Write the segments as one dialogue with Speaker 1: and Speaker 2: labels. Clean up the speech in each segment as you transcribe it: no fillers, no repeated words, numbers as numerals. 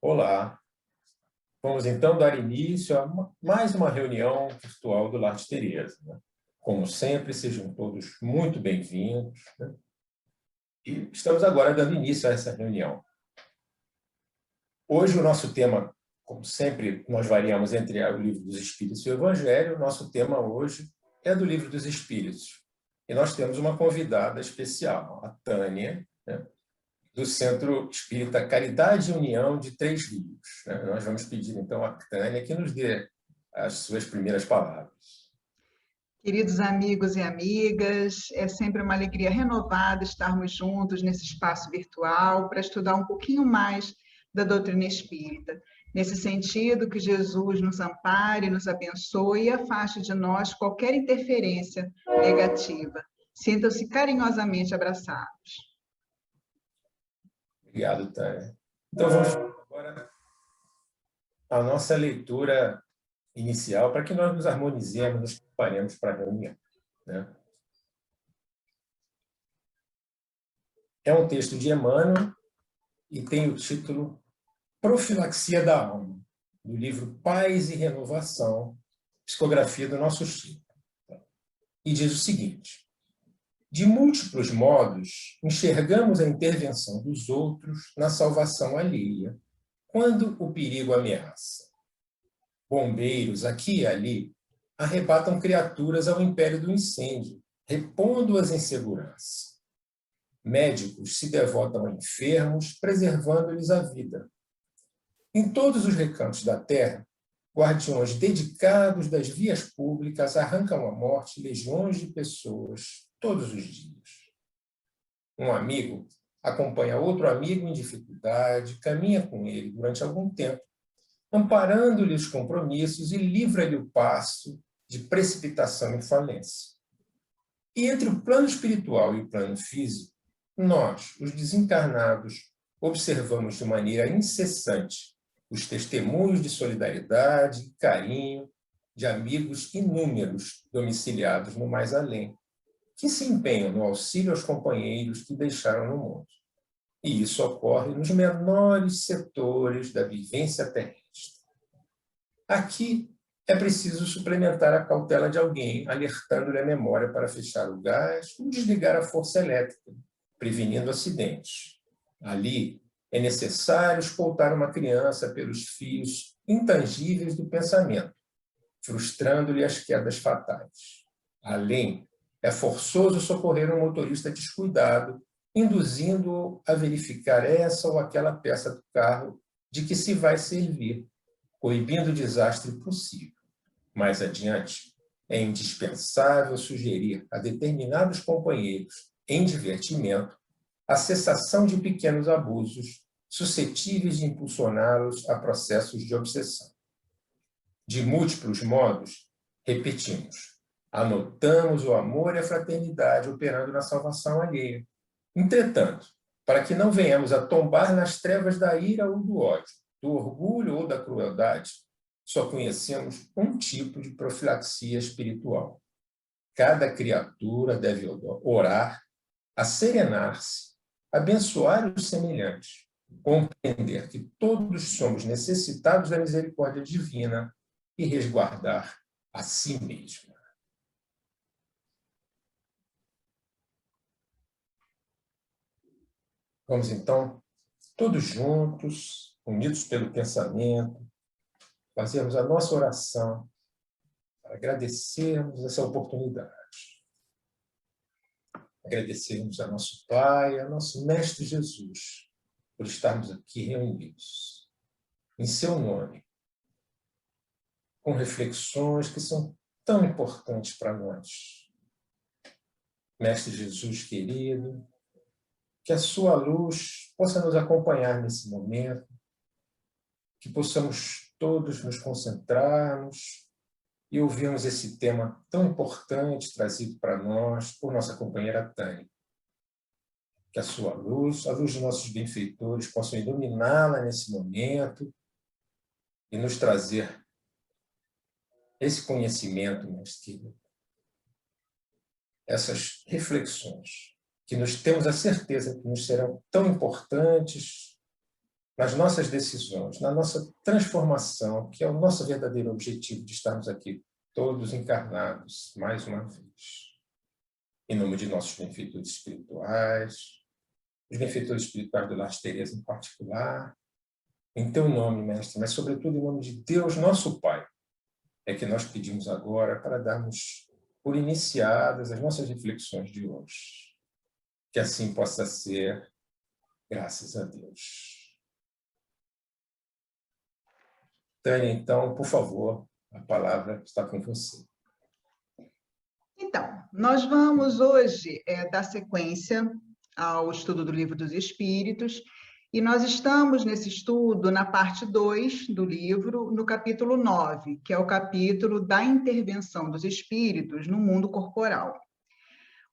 Speaker 1: Olá, vamos então dar início a mais uma reunião virtual do Lar de Teresa, né? Como sempre, sejam todos muito bem-vindos, né? E estamos agora dando início a essa reunião. Hoje o nosso tema, como sempre, nós variamos entre o Livro dos Espíritos e o Evangelho. O nosso tema hoje é do Livro dos Espíritos. E nós temos uma convidada especial, a Tânia, né? Do Centro Espírita Caridade e União de Três Rios, né? Nós vamos pedir, então, a Tânia que nos dê as suas primeiras palavras.
Speaker 2: Queridos amigos e amigas, é sempre uma alegria renovada estarmos juntos nesse espaço virtual para estudar um pouquinho mais da doutrina espírita. Nesse sentido, que Jesus nos ampare, nos abençoe e afaste de nós qualquer interferência negativa. Sintam-se carinhosamente abraçados.
Speaker 1: Obrigado, Tânia. Então, vamos agora à nossa leitura inicial para que nós nos harmonizemos, nos preparemos para a reunião, né? É um texto de Emmanuel e tem o título Profilaxia da Alma, do livro Paz e Renovação, psicografia do nosso Chico. E diz o seguinte: de múltiplos modos, enxergamos a intervenção dos outros na salvação alheia, quando o perigo ameaça. Bombeiros, aqui e ali, arrebatam criaturas ao império do incêndio, repondo-as em segurança. Médicos se devotam a enfermos, preservando-lhes a vida. Em todos os recantos da terra, guardiões dedicados das vias públicas arrancam à morte legiões de pessoas todos os dias. Um amigo acompanha outro amigo em dificuldade, caminha com ele durante algum tempo, amparando-lhe os compromissos e livra-lhe o passo de precipitação e falência. E entre o plano espiritual e o plano físico, nós, os desencarnados, observamos de maneira incessante os testemunhos de solidariedade e carinho de amigos inúmeros domiciliados no mais além, que se empenham no auxílio aos companheiros que deixaram no mundo. E isso ocorre nos menores setores da vivência terrestre. Aqui é preciso suplementar a cautela de alguém, alertando-lhe a memória para fechar o gás ou desligar a força elétrica, prevenindo acidentes. Ali é necessário escoltar uma criança pelos fios intangíveis do pensamento, frustrando-lhe as quedas fatais. Além, é forçoso socorrer um motorista descuidado, induzindo-o a verificar essa ou aquela peça do carro de que se vai servir, coibindo o desastre possível. Mais adiante, é indispensável sugerir a determinados companheiros, em divertimento, a cessação de pequenos abusos suscetíveis de impulsioná-los a processos de obsessão. De múltiplos modos, repetimos, anotamos o amor e a fraternidade operando na salvação alheia. Entretanto, para que não venhamos a tombar nas trevas da ira ou do ódio, do orgulho ou da crueldade, só conhecemos um tipo de profilaxia espiritual. Cada criatura deve orar, serenar-se, abençoar os semelhantes, compreender que todos somos necessitados da misericórdia divina e resguardar a si mesmo. Vamos, então, todos juntos, unidos pelo pensamento, fazermos a nossa oração para agradecermos essa oportunidade. Agradecermos a nosso Pai, a nosso Mestre Jesus, por estarmos aqui reunidos, em seu nome, com reflexões que são tão importantes para nós. Mestre Jesus querido, que a sua luz possa nos acompanhar nesse momento, que possamos todos nos concentrarmos e ouvirmos esse tema tão importante trazido para nós por nossa companheira Tânia. Que a sua luz, a luz de nossos benfeitores, possam iluminá-la nesse momento e nos trazer esse conhecimento, mestre querido, essas reflexões que nós temos a certeza que nos serão tão importantes nas nossas decisões, na nossa transformação, que é o nosso verdadeiro objetivo de estarmos aqui todos encarnados, mais uma vez. Em nome de nossos benfeitores espirituais, os benfeitores espirituais do Lar de Teresa em particular, em teu nome, Mestre, mas sobretudo em nome de Deus, nosso Pai, é que nós pedimos agora para darmos por iniciadas as nossas reflexões de hoje. Que assim possa ser, graças a Deus. Tânia, então, por favor, a palavra está com você.
Speaker 2: Então, nós vamos hoje dar sequência ao estudo do Livro dos Espíritos, e nós estamos nesse estudo na parte 2 do livro, no capítulo 9, que é o capítulo da intervenção dos espíritos no mundo corporal.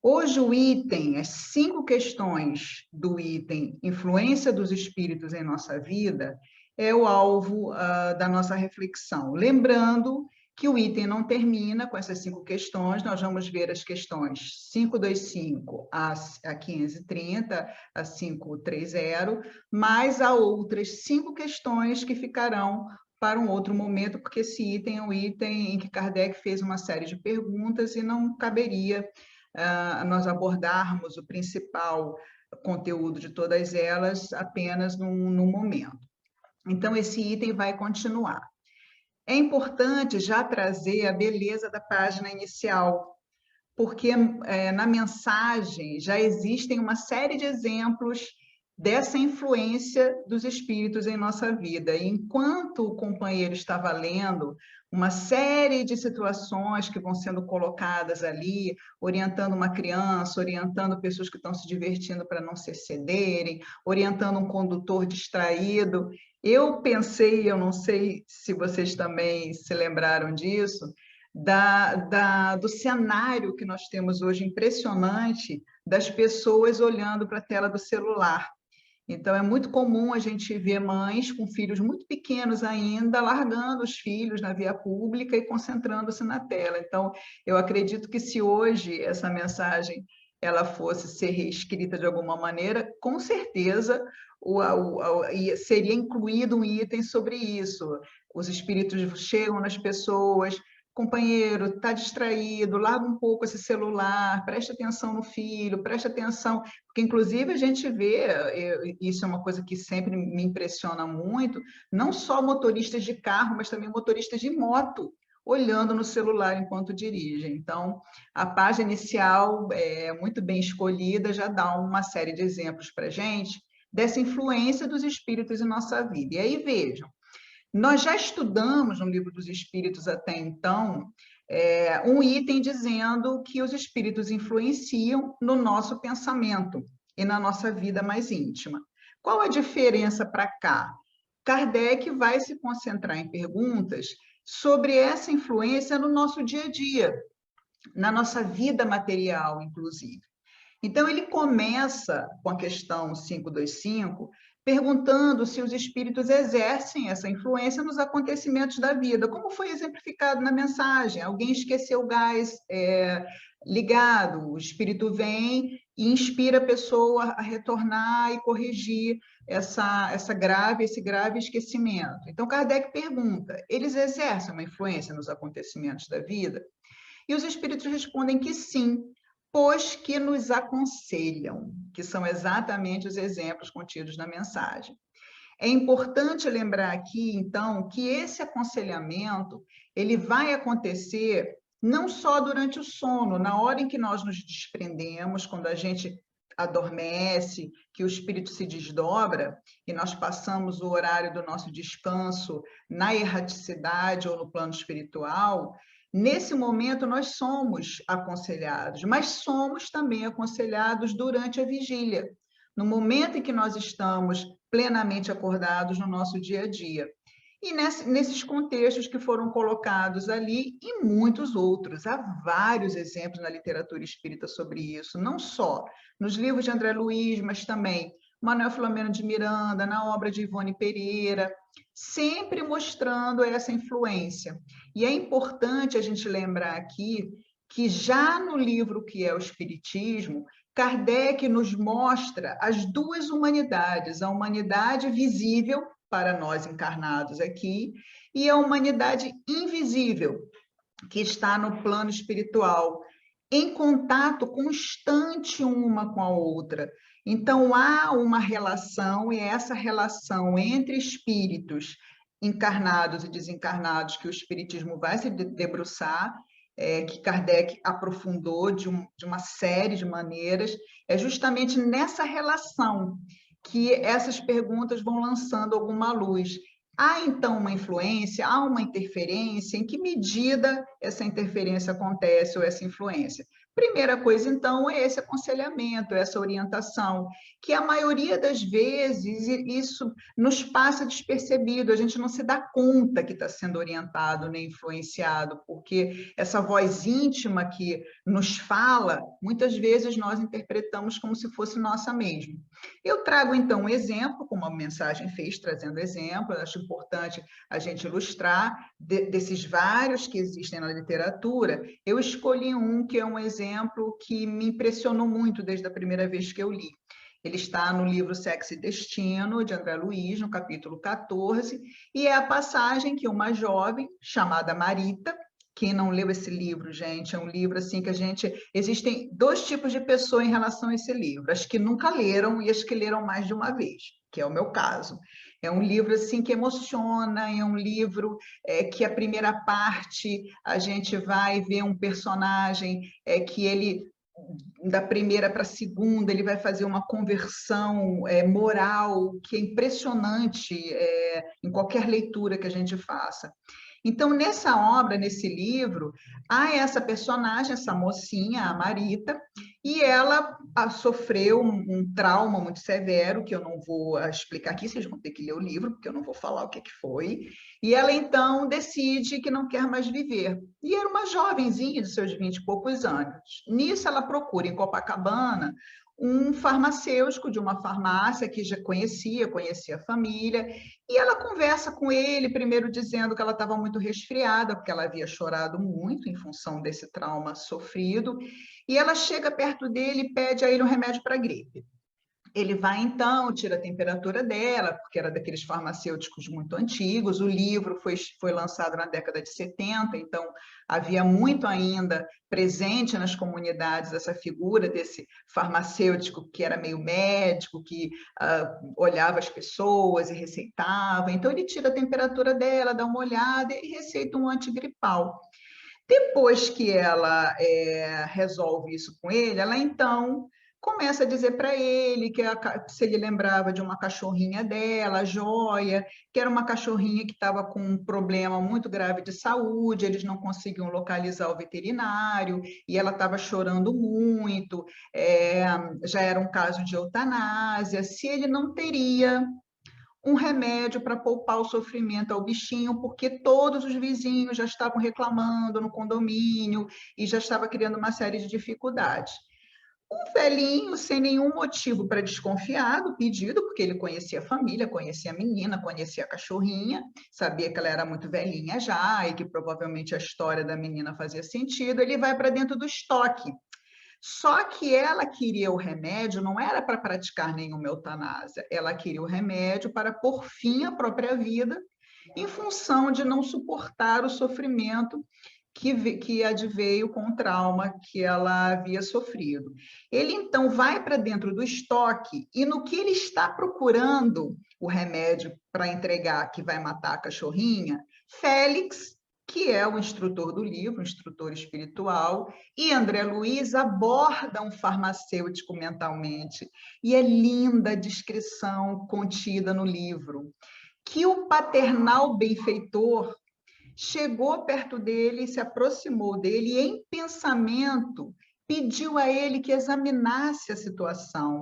Speaker 2: Hoje o item, as 5 questões do item Influência dos Espíritos em Nossa Vida, é o alvo da nossa reflexão. Lembrando que o item não termina com essas 5 questões, nós vamos ver as questões 525 a 530, a 530, mas há outras 5 questões que ficarão para um outro momento, porque esse item é um item em que Kardec fez uma série de perguntas e não caberia nós abordarmos o principal conteúdo de todas elas apenas num momento. Então, esse item vai continuar. É importante já trazer a beleza da página inicial, porque na mensagem já existem uma série de exemplos dessa influência dos espíritos em nossa vida. E enquanto o companheiro estava lendo, uma série de situações que vão sendo colocadas ali, orientando uma criança, orientando pessoas que estão se divertindo para não se excederem, orientando um condutor distraído. Eu pensei, eu não sei se vocês também se lembraram disso, do cenário que nós temos hoje impressionante das pessoas olhando para a tela do celular. Então, é muito comum a gente ver mães com filhos muito pequenos ainda, largando os filhos na via pública e concentrando-se na tela. Então, eu acredito que se hoje essa mensagem ela fosse ser reescrita de alguma maneira, com certeza seria incluído um item sobre isso. Os espíritos chegam nas pessoas, companheiro, está distraído, larga um pouco esse celular, preste atenção no filho, preste atenção, porque inclusive a gente vê, isso é uma coisa que sempre me impressiona muito, não só motoristas de carro, mas também motoristas de moto, olhando no celular enquanto dirigem. Então, a página inicial é muito bem escolhida, já dá uma série de exemplos para a gente dessa influência dos espíritos em nossa vida. E aí, vejam, nós já estudamos no Livro dos Espíritos até então um item dizendo que os espíritos influenciam no nosso pensamento e na nossa vida mais íntima. Qual a diferença para cá? Kardec vai se concentrar em perguntas sobre essa influência no nosso dia a dia, na nossa vida material, inclusive. Então, ele começa com a questão 525, perguntando se os espíritos exercem essa influência nos acontecimentos da vida, como foi exemplificado na mensagem. Alguém esqueceu o gás ligado, o espírito vem e inspira a pessoa a retornar e corrigir esse grave esquecimento. Então, Kardec pergunta, eles exercem uma influência nos acontecimentos da vida? E os espíritos respondem que sim, pois que nos aconselham, que são exatamente os exemplos contidos na mensagem. É importante lembrar aqui, então, que esse aconselhamento ele vai acontecer não só durante o sono, na hora em que nós nos desprendemos, quando a gente adormece, que o espírito se desdobra e nós passamos o horário do nosso descanso na erraticidade ou no plano espiritual. Nesse momento, nós somos aconselhados, mas somos também aconselhados durante a vigília, no momento em que nós estamos plenamente acordados no nosso dia a dia. E nesses contextos que foram colocados ali e muitos outros. Há vários exemplos na literatura espírita sobre isso, não só nos livros de André Luiz, mas também Manuel Filomeno de Miranda, na obra de Ivone Pereira, sempre mostrando essa influência. E é importante a gente lembrar aqui que já no livro que é o Espiritismo, Kardec nos mostra as duas humanidades, a humanidade visível para nós encarnados aqui e a humanidade invisível, que está no plano espiritual, em contato constante uma com a outra. Então, há uma relação, e essa relação entre espíritos encarnados e desencarnados, que o Espiritismo vai se debruçar, que Kardec aprofundou de uma série de maneiras, é justamente nessa relação que essas perguntas vão lançando alguma luz. Há, então, uma influência, há uma interferência? Em que medida essa interferência acontece ou essa influência? Primeira coisa, então, é esse aconselhamento, essa orientação, que a maioria das vezes isso nos passa despercebido, a gente não se dá conta que está sendo orientado nem influenciado, porque essa voz íntima que nos fala, muitas vezes nós interpretamos como se fosse nossa mesma. Eu trago, então, um exemplo, como a mensagem fez, trazendo exemplo, eu acho importante a gente ilustrar desses vários que existem na literatura. Eu escolhi um que é um exemplo que me impressionou muito desde a primeira vez que eu li. Ele está no livro Sexo e Destino, de André Luiz, no capítulo 14, e é a passagem que uma jovem chamada Marita. Quem não leu esse livro, gente, é um livro assim que a gente... Existem dois tipos de pessoa em relação a esse livro, as que nunca leram e as que leram mais de uma vez, que é o meu caso. É um livro assim que emociona, é um livro que a primeira parte a gente vai ver um personagem que ele, da primeira para a segunda, ele vai fazer uma conversão moral que é impressionante em qualquer leitura que a gente faça. Então, nessa obra, nesse livro, há essa personagem, essa mocinha, a Marita, e ela sofreu um trauma muito severo, que eu não vou explicar aqui, vocês vão ter que ler o livro, porque eu não vou falar o que foi. E ela, então, decide que não quer mais viver. E era uma jovenzinha de seus 20 e poucos anos. Nisso, ela procura, em Copacabana, um farmacêutico de uma farmácia que já conhecia a família, e ela conversa com ele, primeiro dizendo que ela estava muito resfriada, porque ela havia chorado muito em função desse trauma sofrido, e ela chega perto dele e pede a ele um remédio para gripe. Ele vai, então, tira a temperatura dela, porque era daqueles farmacêuticos muito antigos. O livro foi lançado na década de 70, então havia muito ainda presente nas comunidades essa figura desse farmacêutico que era meio médico, que olhava as pessoas e receitava. Então, ele tira a temperatura dela, dá uma olhada e receita um antigripal. Depois que ela resolve isso com ele, ela então começa a dizer para ele que se ele lembrava de uma cachorrinha dela, a Joia, que era uma cachorrinha que estava com um problema muito grave de saúde, eles não conseguiam localizar o veterinário, e ela estava chorando muito, já era um caso de eutanásia, se ele não teria um remédio para poupar o sofrimento ao bichinho, porque todos os vizinhos já estavam reclamando no condomínio e já estava criando uma série de dificuldades. Um velhinho, sem nenhum motivo para desconfiar do pedido, porque ele conhecia a família, conhecia a menina, conhecia a cachorrinha, sabia que ela era muito velhinha já e que provavelmente a história da menina fazia sentido, ele vai para dentro do estoque. Só que ela queria o remédio, não era para praticar nenhuma eutanásia, ela queria o remédio para pôr fim à própria vida, em função de não suportar o sofrimento que adveio com o trauma que ela havia sofrido. Ele, então, vai para dentro do estoque e, no que ele está procurando o remédio para entregar, que vai matar a cachorrinha, Félix, que é o instrutor do livro, o instrutor espiritual, e André Luiz abordam o farmacêutico mentalmente. E é linda a descrição contida no livro, que o paternal benfeitor chegou perto dele, se aproximou dele e, em pensamento, pediu a ele que examinasse a situação,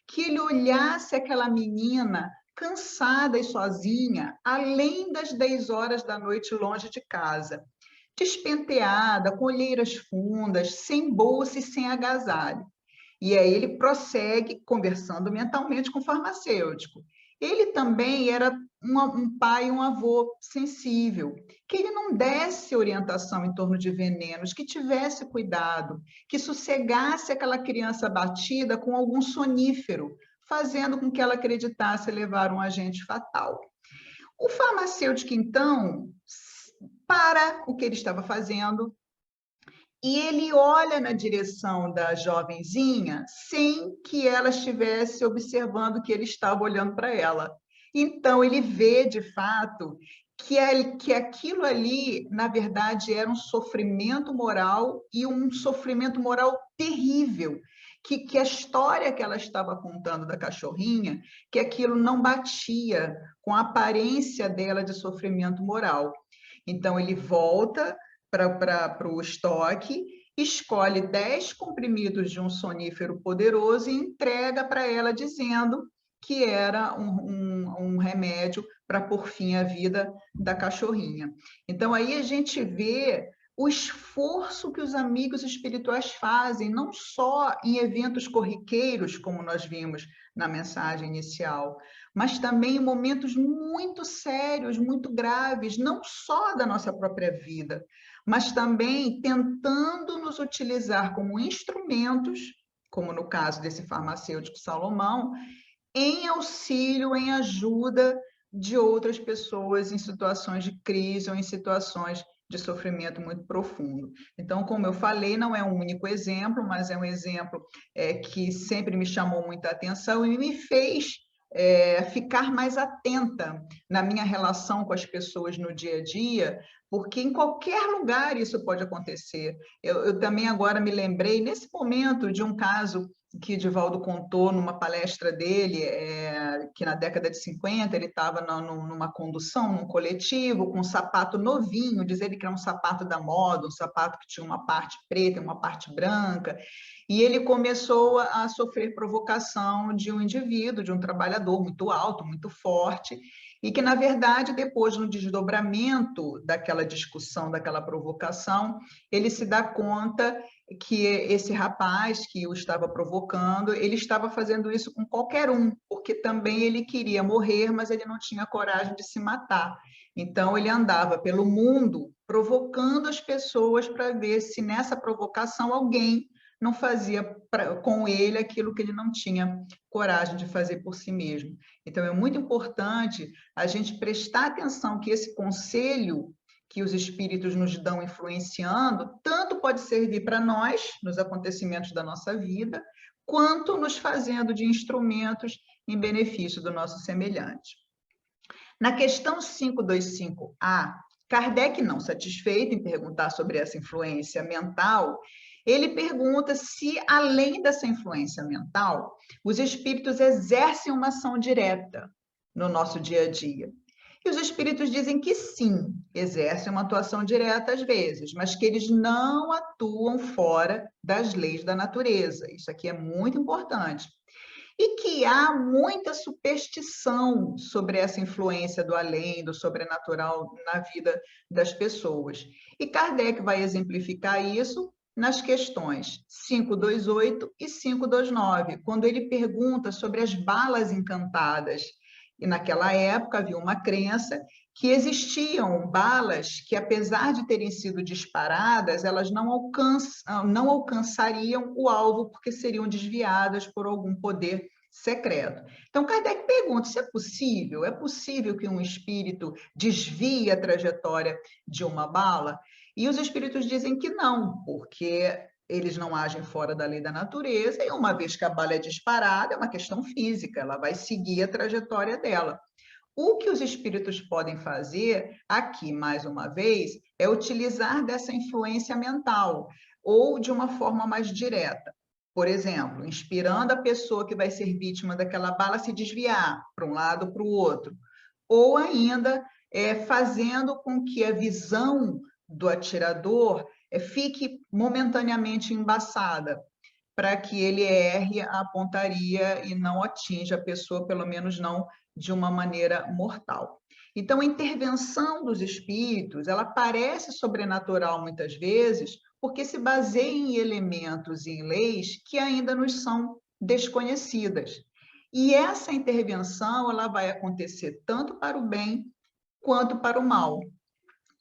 Speaker 2: que ele olhasse aquela menina cansada e sozinha, além das 10 horas da noite longe de casa, despenteada, com olheiras fundas, sem bolsa e sem agasalho. E aí ele prossegue conversando mentalmente com o farmacêutico. ele também era um pai e um avô sensível, que ele não desse orientação em torno de venenos, que tivesse cuidado, que sossegasse aquela criança abatida com algum sonífero, fazendo com que ela acreditasse levar um agente fatal. O farmacêutico, então, para o que ele estava fazendo, e ele olha na direção da jovenzinha sem que ela estivesse observando que ele estava olhando para ela. Então, ele vê, de fato, que aquilo ali, na verdade, era um sofrimento moral e um sofrimento moral terrível, que a história que ela estava contando da cachorrinha, que aquilo não batia com a aparência dela de sofrimento moral. Então, ele volta para o estoque, escolhe 10 comprimidos de um sonífero poderoso e entrega para ela, dizendo que era um remédio para pôr fim à vida da cachorrinha. Então, aí a gente vê o esforço que os amigos espirituais fazem, não só em eventos corriqueiros, como nós vimos na mensagem inicial, mas também em momentos muito sérios, muito graves, não só da nossa própria vida, mas também tentando nos utilizar como instrumentos, como no caso desse farmacêutico Salomão, em auxílio, em ajuda de outras pessoas em situações de crise ou em situações de sofrimento muito profundo. Então, como eu falei, não é um único exemplo, mas é um exemplo que sempre me chamou muita atenção e me fez ficar mais atenta na minha relação com as pessoas no dia a dia, porque em qualquer lugar isso pode acontecer. Eu também agora me lembrei, nesse momento, de um caso que Edivaldo contou numa palestra dele, que na década de 50 ele estava numa condução, num coletivo, com um sapato novinho, diz ele que era um sapato da moda, um sapato que tinha uma parte preta e uma parte branca, e ele começou a sofrer provocação de um indivíduo, de um trabalhador muito alto, muito forte, e que, na verdade, depois, no desdobramento daquela discussão, daquela provocação, ele se dá conta que esse rapaz que o estava provocando, ele estava fazendo isso com qualquer um, porque também ele queria morrer, mas ele não tinha coragem de se matar. Então, ele andava pelo mundo provocando as pessoas para ver se nessa provocação alguém não fazia com ele aquilo que ele não tinha coragem de fazer por si mesmo. Então, é muito importante a gente prestar atenção que esse conselho que os espíritos nos dão influenciando, tanto pode servir para nós, nos acontecimentos da nossa vida, quanto nos fazendo de instrumentos em benefício do nosso semelhante. Na questão 525A, Kardec, não satisfeito em perguntar sobre essa influência mental, ele pergunta se, além dessa influência mental, os espíritos exercem uma ação direta no nosso dia a dia. E os espíritos dizem que sim, exercem uma atuação direta às vezes, mas que eles não atuam fora das leis da natureza. Isso aqui é muito importante. E que há muita superstição sobre essa influência do além, do sobrenatural na vida das pessoas. E Kardec vai exemplificar isso nas questões 528 e 529, quando ele pergunta sobre as balas encantadas. E naquela época havia uma crença que existiam balas que, apesar de terem sido disparadas, elas não alcançariam o alvo porque seriam desviadas por algum poder secreto. Então, Kardec pergunta se é possível? É possível que um espírito desvie a trajetória de uma bala? E os espíritos dizem que não, porque eles não agem fora da lei da natureza, e uma vez que a bala é disparada, é uma questão física, ela vai seguir a trajetória dela. O que os espíritos podem fazer, aqui, mais uma vez, é utilizar dessa influência mental, ou de uma forma mais direta. Por exemplo, inspirando a pessoa que vai ser vítima daquela bala a se desviar para um lado ou para o outro, ou ainda fazendo com que a visão do atirador fique momentaneamente embaçada, para que ele erre a pontaria e não atinja a pessoa, pelo menos não de uma maneira mortal. Então, a intervenção dos espíritos, ela parece sobrenatural muitas vezes, porque se baseia em elementos e em leis que ainda nos são desconhecidas. E essa intervenção ela vai acontecer tanto para o bem quanto para o mal.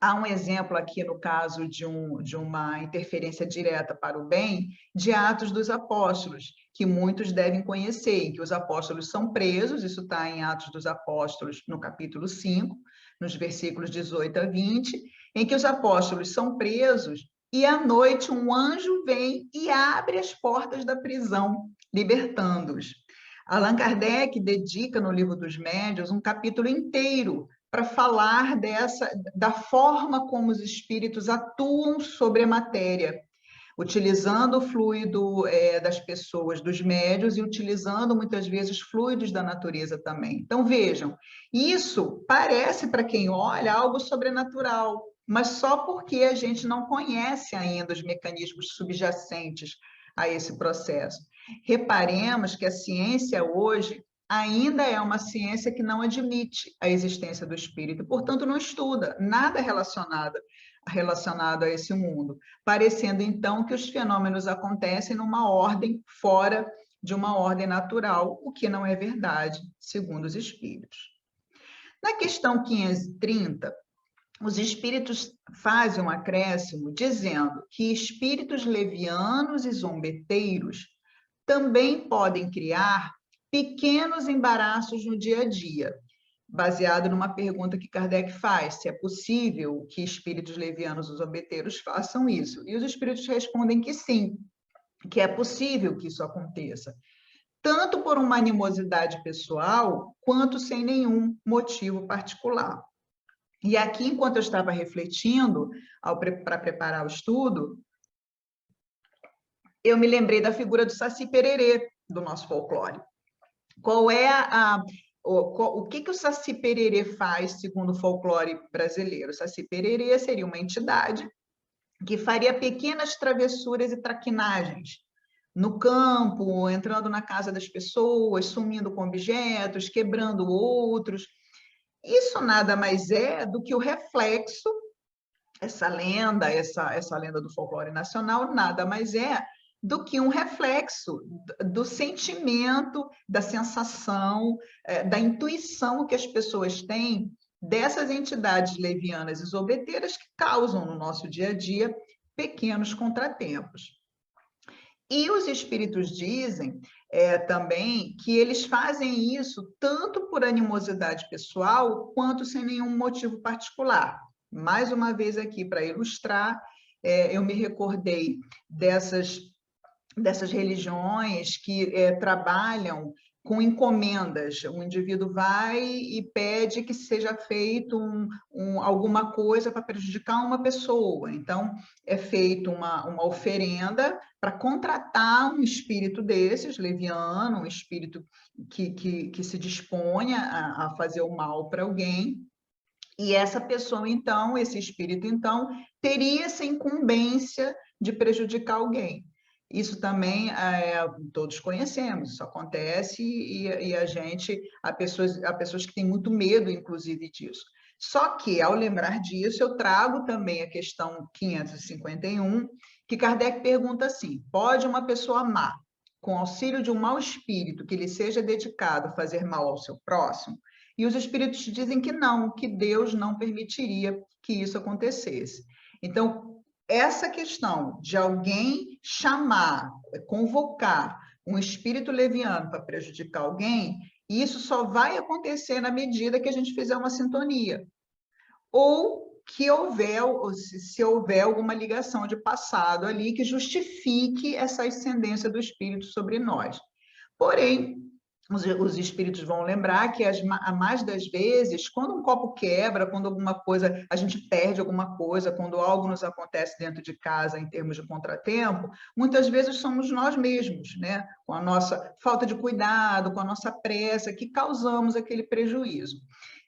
Speaker 2: Há um exemplo aqui, no caso de uma interferência direta para o bem, de Atos dos Apóstolos, que muitos devem conhecer, em que os apóstolos são presos, isso está em Atos dos Apóstolos, no capítulo 5, nos versículos 18 a 20, em que os apóstolos são presos e à noite um anjo vem e abre as portas da prisão, libertando-os. Allan Kardec dedica no Livro dos Médiuns um capítulo inteiro para falar da forma como os espíritos atuam sobre a matéria, utilizando o fluido das pessoas, dos médiuns, e utilizando muitas vezes fluidos da natureza também. Então, vejam, isso parece, para quem olha, algo sobrenatural, mas só porque a gente não conhece ainda os mecanismos subjacentes a esse processo. Reparemos que a ciência hoje ainda é uma ciência que não admite a existência do espírito, portanto, não estuda nada relacionado a esse mundo, parecendo, então, que os fenômenos acontecem numa ordem fora de uma ordem natural, o que não é verdade, segundo os espíritos. Na questão 530, os espíritos fazem um acréscimo dizendo que espíritos levianos e zombeteiros também podem criar pequenos embaraços no dia a dia, baseado numa pergunta que Kardec faz, se é possível que espíritos levianos ou zombeteiros façam isso. E os espíritos respondem que sim, que é possível que isso aconteça, tanto por uma animosidade pessoal, quanto sem nenhum motivo particular. E aqui, enquanto eu estava refletindo para preparar o estudo, eu me lembrei da figura do Saci Pererê, do nosso folclore. Qual é o que o Saci Pererê faz, segundo o folclore brasileiro? O Saci Pererê seria uma entidade que faria pequenas travessuras e traquinagens no campo, entrando na casa das pessoas, sumindo com objetos, quebrando outros. Isso nada mais é do que o reflexo, essa lenda do folclore nacional, nada mais é do que um reflexo do sentimento, da sensação, da intuição que as pessoas têm dessas entidades levianas e zombeteiras que causam no nosso dia a dia pequenos contratempos. E os espíritos dizem também que eles fazem isso tanto por animosidade pessoal quanto sem nenhum motivo particular. Mais uma vez aqui, para ilustrar, eu me recordei dessas religiões que trabalham com encomendas. O indivíduo vai e pede que seja feito alguma coisa para prejudicar uma pessoa. Então, é feita uma oferenda para contratar um espírito desses, leviano, um espírito que se disponha a fazer o mal para alguém. E essa pessoa, então, esse espírito, então, teria essa incumbência de prejudicar alguém. Isso também todos conhecemos, isso acontece e há pessoas que têm muito medo, inclusive, disso. Só que, ao lembrar disso, eu trago também a questão 551, que Kardec pergunta assim: pode uma pessoa má, com auxílio de um mau espírito que lhe seja dedicado a fazer mal ao seu próximo? E os espíritos dizem que não, que Deus não permitiria que isso acontecesse. Então, essa questão de alguém chamar, convocar um espírito leviano para prejudicar alguém, isso só vai acontecer na medida que a gente fizer uma sintonia. Ou que se houver alguma ligação de passado ali que justifique essa ascendência do espírito sobre nós. Porém, os espíritos vão lembrar que a mais das vezes, quando um copo quebra, quando alguma coisa, a gente perde alguma coisa, quando algo nos acontece dentro de casa em termos de contratempo, muitas vezes somos nós mesmos, né? Com a nossa falta de cuidado, com a nossa pressa, que causamos aquele prejuízo.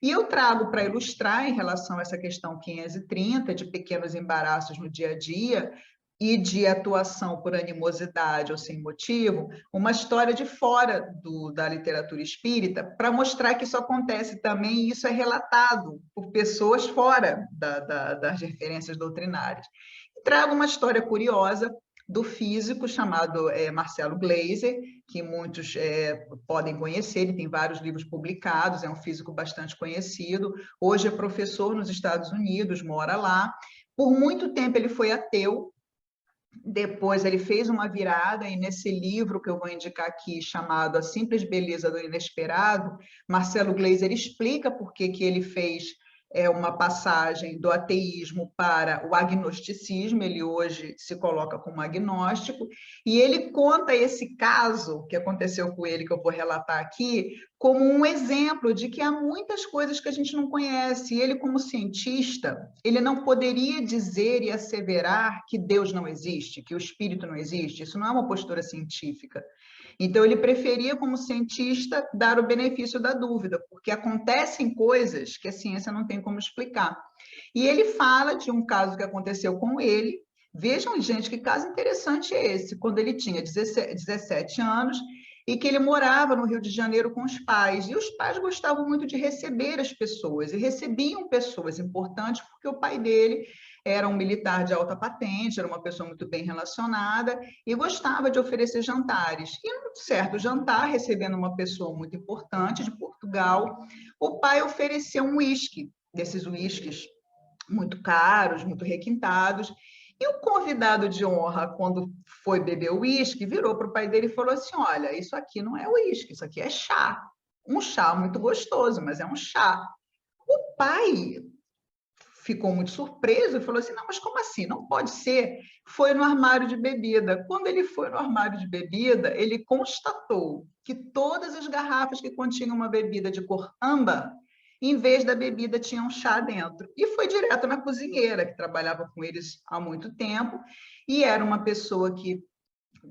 Speaker 2: E eu trago para ilustrar, em relação a essa questão 530, de pequenos embaraços no dia a dia, e de atuação por animosidade ou sem motivo, uma história de fora da literatura espírita, para mostrar que isso acontece também, e isso é relatado por pessoas fora das referências doutrinárias. E trago uma história curiosa do físico chamado Marcelo Gleiser, que muitos podem conhecer, ele tem vários livros publicados, é um físico bastante conhecido, hoje é professor nos Estados Unidos, mora lá. Por muito tempo ele foi ateu, depois ele fez uma virada, e nesse livro que eu vou indicar aqui, chamado A Simples Beleza do Inesperado, Marcelo Gleiser explica por que ele fez uma passagem do ateísmo para o agnosticismo. Ele hoje se coloca como agnóstico, e ele conta esse caso que aconteceu com ele, que eu vou relatar aqui, como um exemplo de que há muitas coisas que a gente não conhece. E ele, como cientista, ele não poderia dizer e asseverar que Deus não existe, que o espírito não existe. Isso não é uma postura científica. Então, ele preferia, como cientista, dar o benefício da dúvida, porque acontecem coisas que a ciência não tem como explicar. E ele fala de um caso que aconteceu com ele. Vejam, gente, que caso interessante é esse. Quando ele tinha 17 anos e que ele morava no Rio de Janeiro com os pais. E os pais gostavam muito de receber as pessoas, e recebiam pessoas importantes, porque o pai dele era um militar de alta patente, era uma pessoa muito bem relacionada e gostava de oferecer jantares. E num certo jantar, recebendo uma pessoa muito importante de Portugal, o pai ofereceu um uísque, desses uísques muito caros, muito requintados. E o convidado de honra, quando foi beber o uísque, virou para o pai dele e falou assim: olha, isso aqui não é uísque, isso aqui é chá. Um chá muito gostoso, mas é um chá. O pai ficou muito surpreso e falou assim: não, mas como assim? Não pode ser. Foi no armário de bebida. Quando ele foi no armário de bebida, ele constatou que todas as garrafas que continham uma bebida de cor âmbar, em vez da bebida, tinha um chá dentro. E foi direto na cozinheira, que trabalhava com eles há muito tempo, e era uma pessoa que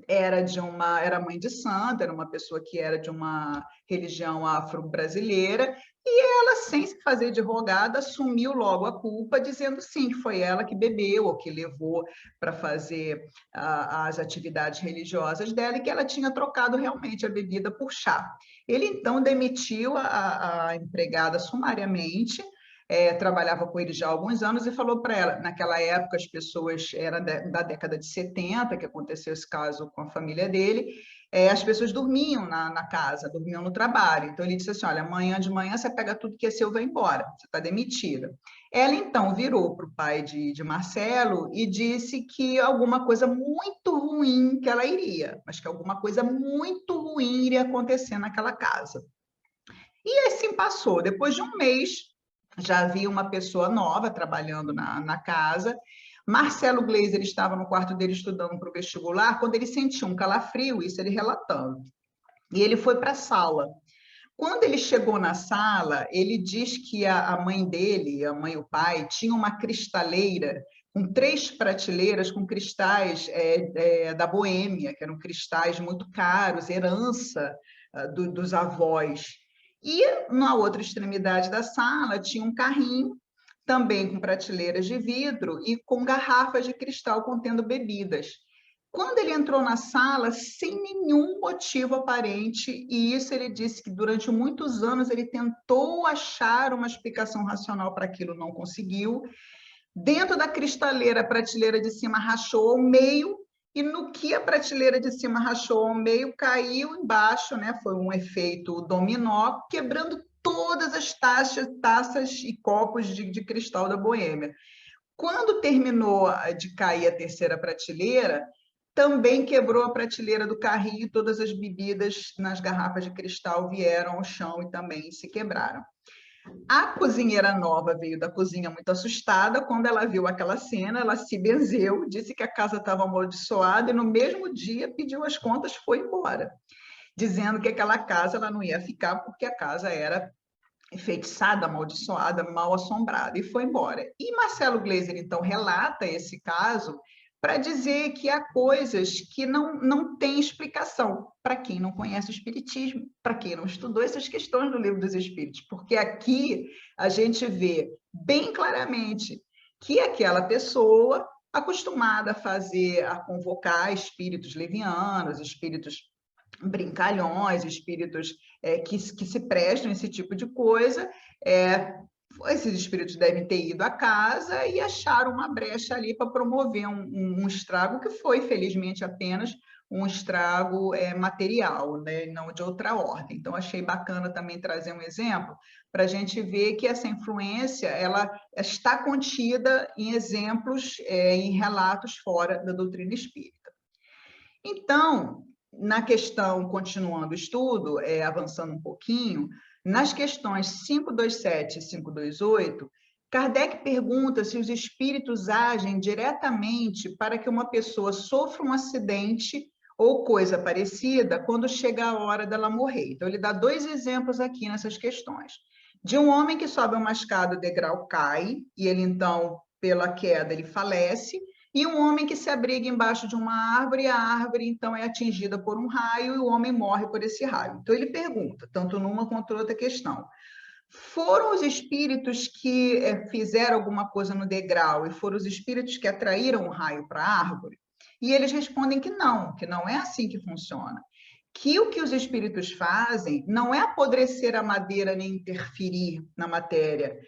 Speaker 2: era mãe de santo, era uma pessoa que era de uma religião afro-brasileira, e ela, sem se fazer de rogada, assumiu logo a culpa, dizendo sim, que foi ela que bebeu ou que levou para fazer as atividades religiosas dela, e que ela tinha trocado realmente a bebida por chá. Ele então demitiu a empregada sumariamente. Trabalhava com ele já há alguns anos, e falou para ela, naquela época as pessoas, era da década de 70, que aconteceu esse caso com a família dele, as pessoas dormiam na casa, dormiam no trabalho. Então ele disse assim: olha, amanhã de manhã você pega tudo que é seu e vai embora, você está demitida. Ela então virou para o pai de Marcelo e disse que alguma coisa muito ruim que ela iria, mas que alguma coisa muito ruim iria acontecer naquela casa. E assim passou. Depois de um mês, já havia uma pessoa nova trabalhando na casa. Marcelo Gleiser estava no quarto dele estudando para o vestibular, quando ele sentiu um calafrio, isso ele relatando. E ele foi para a sala. Quando ele chegou na sala, ele diz que a mãe dele, a mãe e o pai, tinham uma cristaleira com 3 prateleiras com cristais da Boêmia, que eram cristais muito caros, herança dos avós. E na outra extremidade da sala tinha um carrinho, também com prateleiras de vidro e com garrafas de cristal contendo bebidas. Quando ele entrou na sala, sem nenhum motivo aparente, e isso ele disse que durante muitos anos ele tentou achar uma explicação racional para aquilo, não conseguiu. Dentro da cristaleira, a prateleira de cima rachou ao meio, e no que a prateleira de cima rachou ao meio, caiu embaixo, né? Foi um efeito dominó, quebrando todas as taças e copos de cristal da Boêmia. Quando terminou de cair a terceira prateleira, também quebrou a prateleira do carrinho, e todas as bebidas nas garrafas de cristal vieram ao chão e também se quebraram. A cozinheira nova veio da cozinha muito assustada. Quando ela viu aquela cena, ela se benzeu, disse que a casa estava amaldiçoada, e no mesmo dia pediu as contas e foi embora, dizendo que aquela casa ela não ia ficar porque a casa era enfeitiçada, amaldiçoada, mal assombrada, e foi embora. E Marcelo Gleiser, então, relata esse caso para dizer que há coisas que não têm explicação para quem não conhece o Espiritismo, para quem não estudou essas questões do Livro dos Espíritos, porque aqui a gente vê bem claramente que aquela pessoa acostumada a convocar espíritos levianos, espíritos brincalhões, espíritos que se prestam a esse tipo de coisa, Esses espíritos devem ter ido à casa e acharam uma brecha ali para promover um estrago que foi, felizmente, apenas um estrago material, né? Não de outra ordem. Então, achei bacana também trazer um exemplo para a gente ver que essa influência ela está contida em exemplos, em relatos fora da doutrina espírita. Então, na questão, continuando o estudo, avançando um pouquinho, nas questões 527 e 528, Kardec pergunta se os espíritos agem diretamente para que uma pessoa sofra um acidente ou coisa parecida quando chega a hora dela morrer. Então, ele dá 2 exemplos aqui nessas questões. De um homem que sobe uma escada, o degrau cai, e ele, então, pela queda, ele falece, e um homem que se abriga embaixo de uma árvore, e a árvore, então, é atingida por um raio, e o homem morre por esse raio. Então, ele pergunta, tanto numa quanto outra questão, foram os espíritos que fizeram alguma coisa no degrau, e foram os espíritos que atraíram o raio para a árvore? E eles respondem que não é assim que funciona. Que o que os espíritos fazem não é apodrecer a madeira nem interferir na matéria,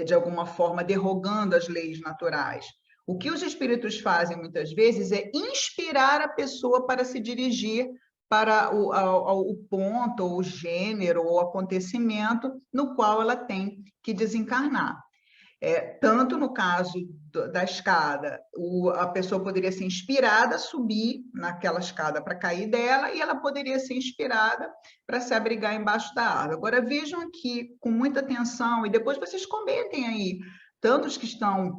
Speaker 2: de alguma forma derrogando as leis naturais. O que os espíritos fazem muitas vezes é inspirar a pessoa para se dirigir para o ponto, ou o gênero, ou acontecimento no qual ela tem que desencarnar. Tanto no caso da escada, a pessoa poderia ser inspirada a subir naquela escada para cair dela, e ela poderia ser inspirada para se abrigar embaixo da árvore. Agora, vejam aqui com muita atenção, e depois vocês comentem aí, tantos que estão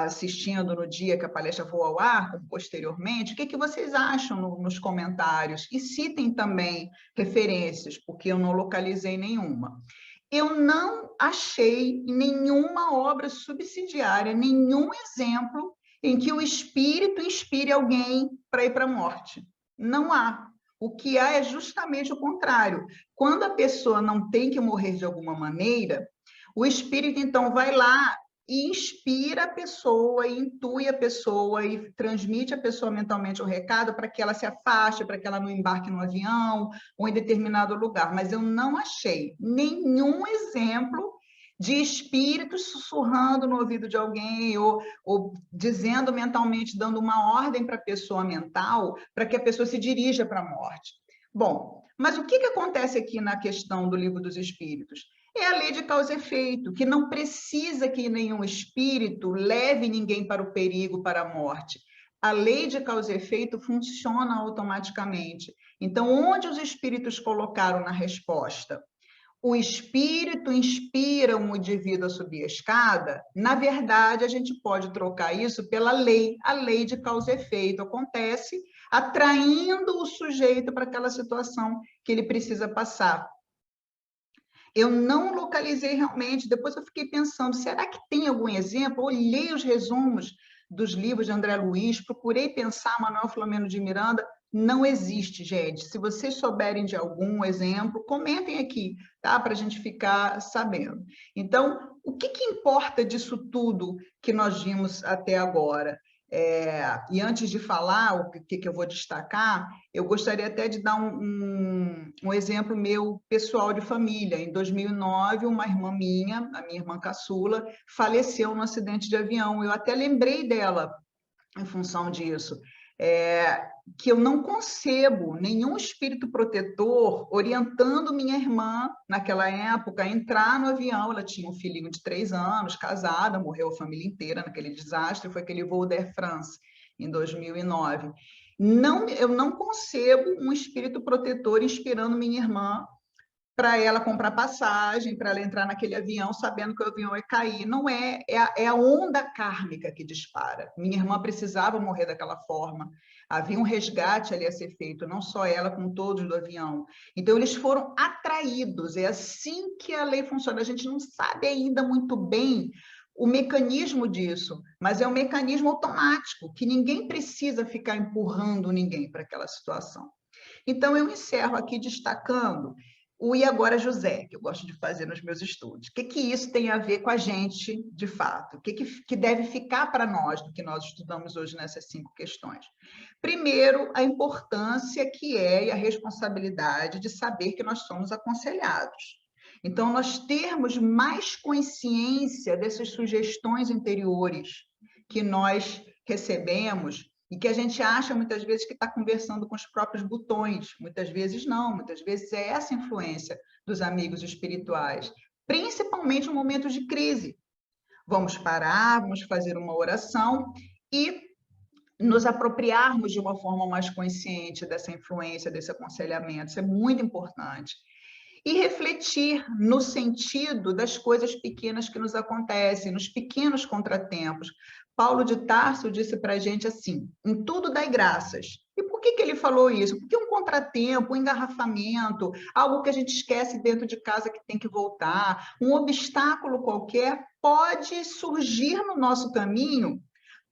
Speaker 2: assistindo no dia que a palestra for ao ar, como posteriormente, o que vocês acham nos comentários, e citem também referências, porque eu não localizei nenhuma. Eu não achei nenhuma obra subsidiária, nenhum exemplo em que o espírito inspire alguém para ir para a morte. Não há. O que há é justamente o contrário. Quando a pessoa não tem que morrer de alguma maneira, o espírito, então, vai lá e inspira a pessoa, e intui a pessoa, e transmite a pessoa mentalmente o recado para que ela se afaste, para que ela não embarque no avião ou em determinado lugar. Mas eu não achei nenhum exemplo de espíritos sussurrando no ouvido de alguém, ou dizendo mentalmente, dando uma ordem para a pessoa mental, para que a pessoa se dirija para a morte. Bom, mas o que acontece aqui na questão do Livro dos Espíritos? É a lei de causa e efeito, que não precisa que nenhum espírito leve ninguém para o perigo, para a morte. A lei de causa e efeito funciona automaticamente. Então, onde os espíritos colocaram na resposta? O espírito inspira um indivíduo a subir a escada, na verdade, a gente pode trocar isso pela lei. A lei de causa e efeito acontece atraindo o sujeito para aquela situação que ele precisa passar. Eu não localizei realmente, depois eu fiquei pensando, será que tem algum exemplo? Olhei os resumos dos livros de André Luiz, procurei pensar Manuel Filomeno de Miranda, não existe, gente. Se vocês souberem de algum exemplo, comentem aqui, tá? Para a gente ficar sabendo. Então, o que importa disso tudo que nós vimos até agora? E antes de falar o que eu vou destacar, eu gostaria até de dar um exemplo meu pessoal de família. Em 2009, uma irmã minha, a minha irmã caçula, faleceu num acidente de avião. Eu até lembrei dela em função disso. Que eu não concebo nenhum espírito protetor orientando minha irmã, naquela época, a entrar no avião. Ela tinha um filhinho de 3 anos, casada, morreu a família inteira naquele desastre, foi aquele voo da Air France, em 2009. Eu não concebo um espírito protetor inspirando minha irmã para ela comprar passagem, para ela entrar naquele avião sabendo que o avião ia cair. Não é a onda kármica que dispara. Minha irmã precisava morrer daquela forma. Havia um resgate ali a ser feito, não só ela, como todos do avião. Então, eles foram atraídos. É assim que a lei funciona. A gente não sabe ainda muito bem o mecanismo disso, mas é um mecanismo automático, que ninguém precisa ficar empurrando ninguém para aquela situação. Então, eu encerro aqui destacando o E Agora José, que eu gosto de fazer nos meus estudos. O que isso tem a ver com a gente, de fato? O que deve ficar para nós do que nós estudamos hoje nessas 5 questões? Primeiro, a importância que é e a responsabilidade de saber que nós somos aconselhados. Então, nós termos mais consciência dessas sugestões interiores que nós recebemos e que a gente acha muitas vezes que está conversando com os próprios botões, muitas vezes não, muitas vezes é essa influência dos amigos espirituais, principalmente no momento de crise. Vamos parar, vamos fazer uma oração e nos apropriarmos de uma forma mais consciente dessa influência, desse aconselhamento. Isso é muito importante. E refletir no sentido das coisas pequenas que nos acontecem, nos pequenos contratempos. Paulo de Tarso disse para a gente assim: em tudo dai graças. E por que ele falou isso? Porque um contratempo, um engarrafamento, algo que a gente esquece dentro de casa que tem que voltar, um obstáculo qualquer, pode surgir no nosso caminho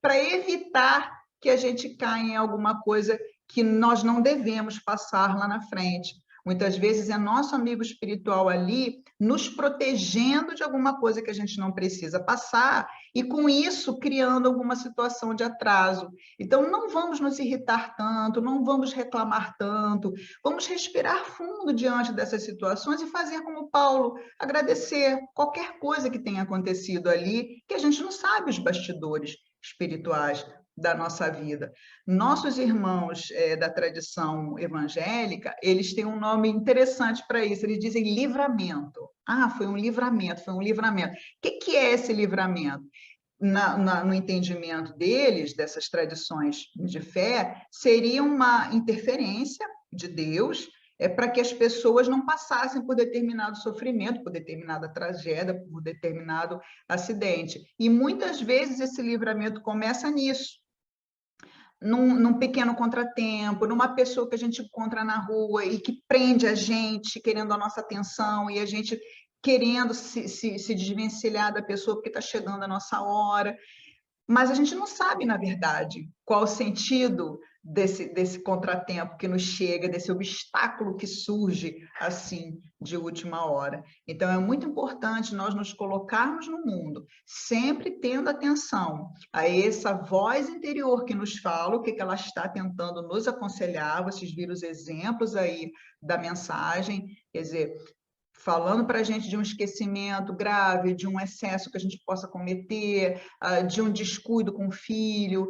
Speaker 2: para evitar que a gente caia em alguma coisa que nós não devemos passar lá na frente. Muitas vezes é nosso amigo espiritual ali nos protegendo de alguma coisa que a gente não precisa passar e, com isso, criando alguma situação de atraso. Então, não vamos nos irritar tanto, não vamos reclamar tanto, vamos respirar fundo diante dessas situações e fazer como Paulo, agradecer qualquer coisa que tenha acontecido ali, que a gente não sabe os bastidores espirituais da nossa vida. Nossos irmãos da tradição evangélica, eles têm um nome interessante para isso, eles dizem livramento. Ah, foi um livramento, foi um livramento. O que é esse livramento? No entendimento deles, dessas tradições de fé, seria uma interferência de Deus para que as pessoas não passassem por determinado sofrimento, por determinada tragédia, por determinado acidente. E muitas vezes esse livramento começa nisso, num pequeno contratempo, numa pessoa que a gente encontra na rua e que prende a gente, querendo a nossa atenção, e a gente querendo se desvencilhar da pessoa porque está chegando a nossa hora. Mas a gente não sabe, na verdade, qual o sentido desse contratempo que nos chega, desse obstáculo que surge assim de última hora. Então, é muito importante nós nos colocarmos no mundo, sempre tendo atenção a essa voz interior que nos fala, o que ela está tentando nos aconselhar. Vocês viram os exemplos aí da mensagem, quer dizer, falando para a gente de um esquecimento grave, de um excesso que a gente possa cometer, de um descuido com o filho,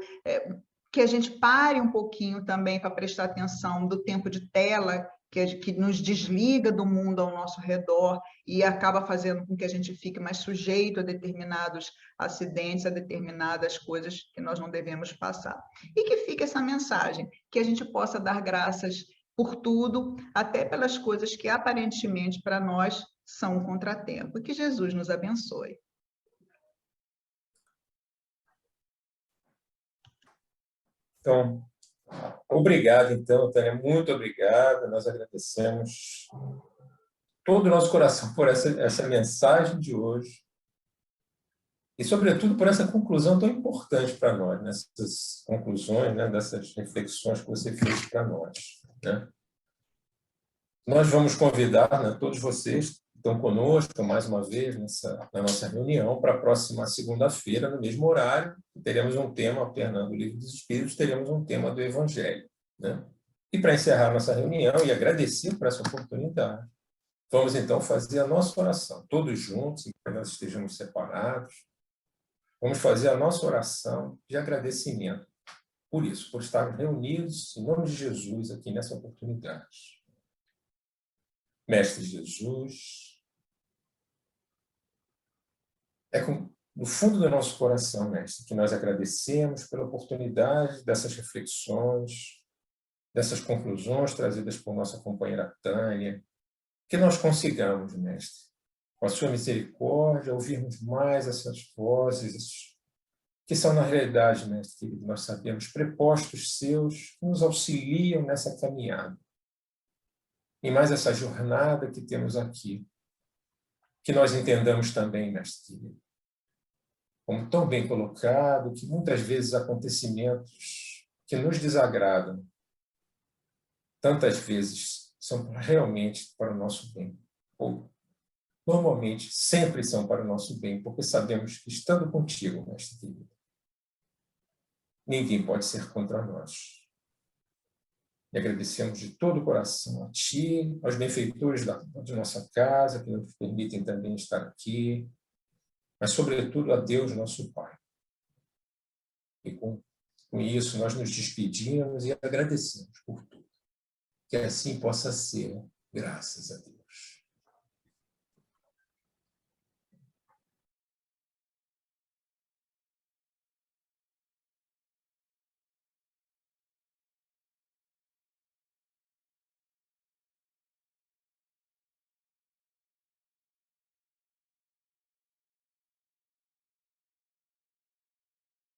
Speaker 2: que a gente pare um pouquinho também para prestar atenção do tempo de tela, que nos desliga do mundo ao nosso redor e acaba fazendo com que a gente fique mais sujeito a determinados acidentes, a determinadas coisas que nós não devemos passar. E que fique essa mensagem, que a gente possa dar graças por tudo, até pelas coisas que aparentemente para nós são um contratempo. Que Jesus nos abençoe.
Speaker 1: Então, obrigado, então, Tânia, muito obrigado. Nós agradecemos todo o nosso coração por essa mensagem de hoje e, sobretudo, por essa conclusão tão importante para nós, nessas conclusões, né, dessas reflexões que você fez para nós, né? Nós vamos convidar, né, todos vocês que estão conosco mais uma vez na nossa reunião para a próxima segunda-feira, no mesmo horário. Teremos um tema, alternando o Livro dos Espíritos, teremos um tema do Evangelho, né? E para encerrar nossa reunião e agradecer por essa oportunidade, vamos então fazer a nossa oração, todos juntos, embora nós estejamos separados. Vamos fazer a nossa oração de agradecimento por isso, por estarmos reunidos em nome de Jesus aqui nessa oportunidade. Mestre Jesus, no fundo do nosso coração, Mestre, que nós agradecemos pela oportunidade dessas reflexões, dessas conclusões trazidas por nossa companheira Tânia, que nós consigamos, Mestre, com a sua misericórdia, ouvirmos mais essas vozes, que são, na realidade, Mestre querido, nós sabemos, prepostos seus, que nos auxiliam nessa caminhada. E mais essa jornada que temos aqui, que nós entendamos também, Mestre querido, como tão bem colocado, que muitas vezes acontecimentos que nos desagradam, tantas vezes são realmente para o nosso bem. Ou, normalmente, sempre são para o nosso bem, porque sabemos que, estando contigo, Mestre querido, ninguém pode ser contra nós. E agradecemos de todo o coração a Ti, aos benfeitores de nossa casa, que nos permitem também estar aqui, mas, sobretudo, a Deus, nosso Pai. E com isso nós nos despedimos e agradecemos por tudo. Que assim possa ser, graças a Deus.